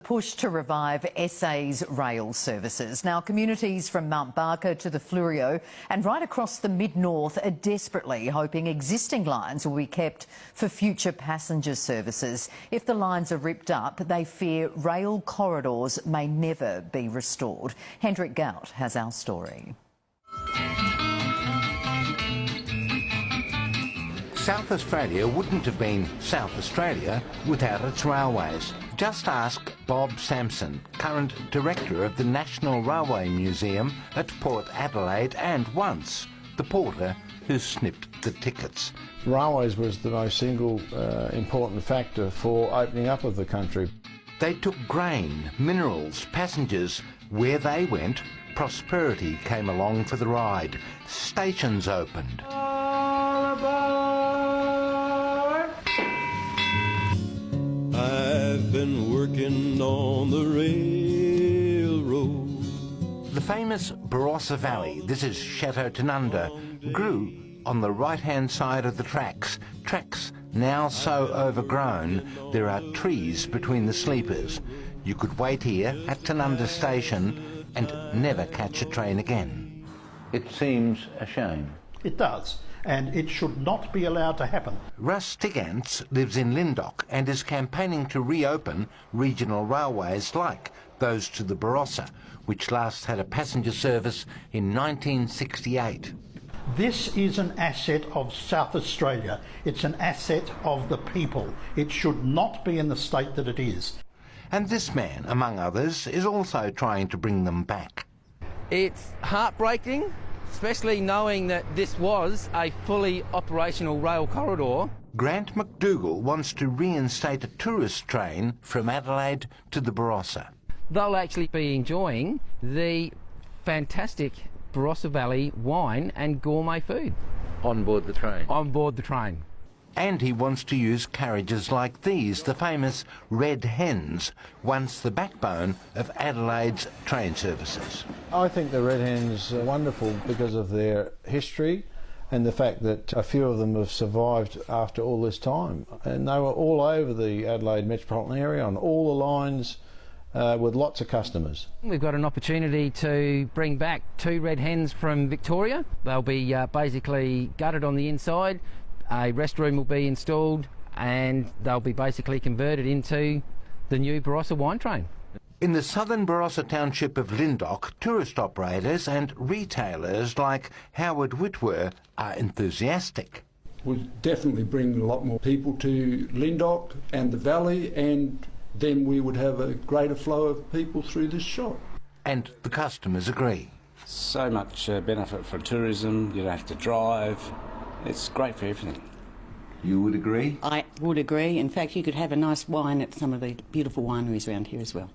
Push to revive SA's rail services. Now, communities from Mount Barker to the Fleurieu and right across the mid-north are desperately hoping existing lines will be kept for future passenger services. If the lines are ripped up, they fear rail corridors may never be restored. Hendrik Gout has our story. South Australia wouldn't have been South Australia without its railways. Just ask Bob Sampson, current director of the National Railway Museum at Port Adelaide and once the porter who snipped the tickets. Railways was the most single important factor for opening up of the country. They took grain, minerals, passengers. Where they went, prosperity came along for the ride. Stations opened. I've been working on the railroad. The famous Barossa Valley, this is Chateau Tanunda, grew on the right-hand side of the tracks. Tracks now so overgrown, there are trees between the sleepers. You could wait here at Tanunda Station and never catch a train again. It seems a shame. It does, and it should not be allowed to happen. Russ Stigantz lives in Lyndoch and is campaigning to reopen regional railways like those to the Barossa, which last had a passenger service in 1968. This is an asset of South Australia. It's an asset of the people. It should not be in the state that it is. And this man, among others, is also trying to bring them back. It's heartbreaking, especially knowing that this was a fully operational rail corridor. Grant McDougall wants to reinstate a tourist train from Adelaide to the Barossa. They'll actually be enjoying the fantastic Barossa Valley wine and gourmet food. On board the train? On board the train. And he wants to use carriages like these, the famous Red Hens, once the backbone of Adelaide's train services. I think the Red Hens are wonderful because of their history and the fact that a few of them have survived after all this time. And they were all over the Adelaide metropolitan area on all the lines with lots of customers. We've got an opportunity to bring back 2 Red Hens from Victoria. They'll be basically gutted on the inside. A restroom will be installed and they'll be basically converted into the new Barossa wine train. In the southern Barossa township of Lyndoch, tourist operators and retailers like Howard Whitwer are enthusiastic. We'll definitely bring a lot more people to Lyndoch and the valley, and then we would have a greater flow of people through this shop. And the customers agree. So much benefit for tourism, you don't have to drive. It's great for everything. You would agree? I would agree. In fact, you could have a nice wine at some of the beautiful wineries around here as well.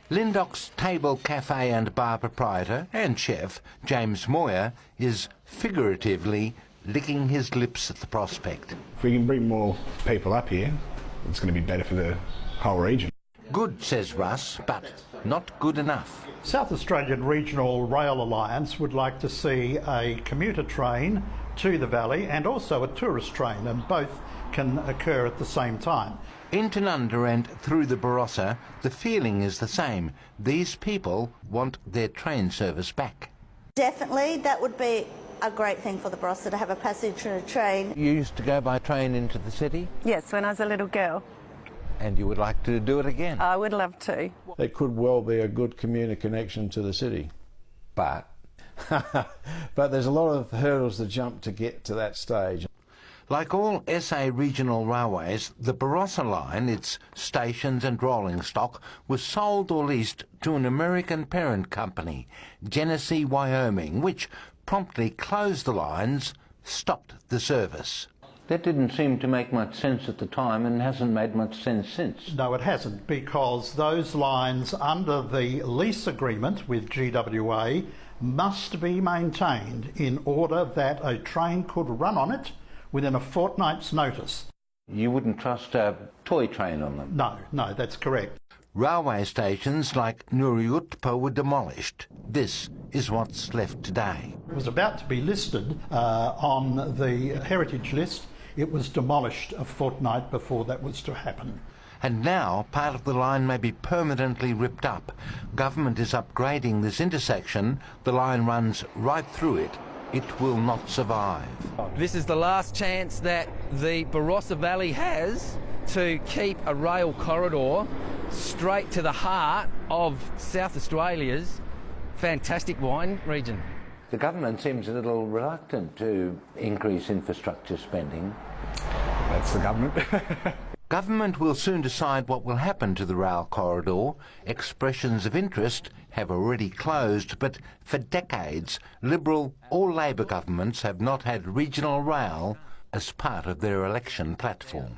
Lyndoch's table cafe and bar proprietor and chef, James Moyer, is figuratively licking his lips at the prospect. If we can bring more people up here, it's going to be better for the whole region. Good, says Russ, but not good enough. South Australian Regional Rail Alliance would like to see a commuter train to the valley and also a tourist train, and both can occur at the same time. In Tanunda and through the Barossa, the feeling is the same. These people want their train service back. Definitely, that would be a great thing for the Barossa to have a passenger train. You used to go by train into the city? Yes, when I was a little girl. And you would like to do it again? I would love to. It could well be a good commuter connection to the city. But? But there's a lot of hurdles to jump to get to that stage. Like all SA regional railways, the Barossa line, its stations and rolling stock, was sold or leased to an American parent company, Genesee Wyoming, which promptly closed the lines, stopped the service. That didn't seem to make much sense at the time and hasn't made much sense since. No, it hasn't, because those lines under the lease agreement with GWA must be maintained in order that a train could run on it within a fortnight's notice. You wouldn't trust a toy train on them? No, that's correct. Railway stations like Nuriutpa were demolished. This is what's left today. It was about to be listed on the heritage list. It was demolished a fortnight before that was to happen. And now part of the line may be permanently ripped up. Government is upgrading this intersection. The line runs right through it. It will not survive. This is the last chance that the Barossa Valley has to keep a rail corridor straight to the heart of South Australia's fantastic wine region. The government seems a little reluctant to increase infrastructure spending. That's the government. Government will soon decide what will happen to the rail corridor. Expressions of interest have already closed, but for decades, Liberal or Labor governments have not had regional rail as part of their election platform.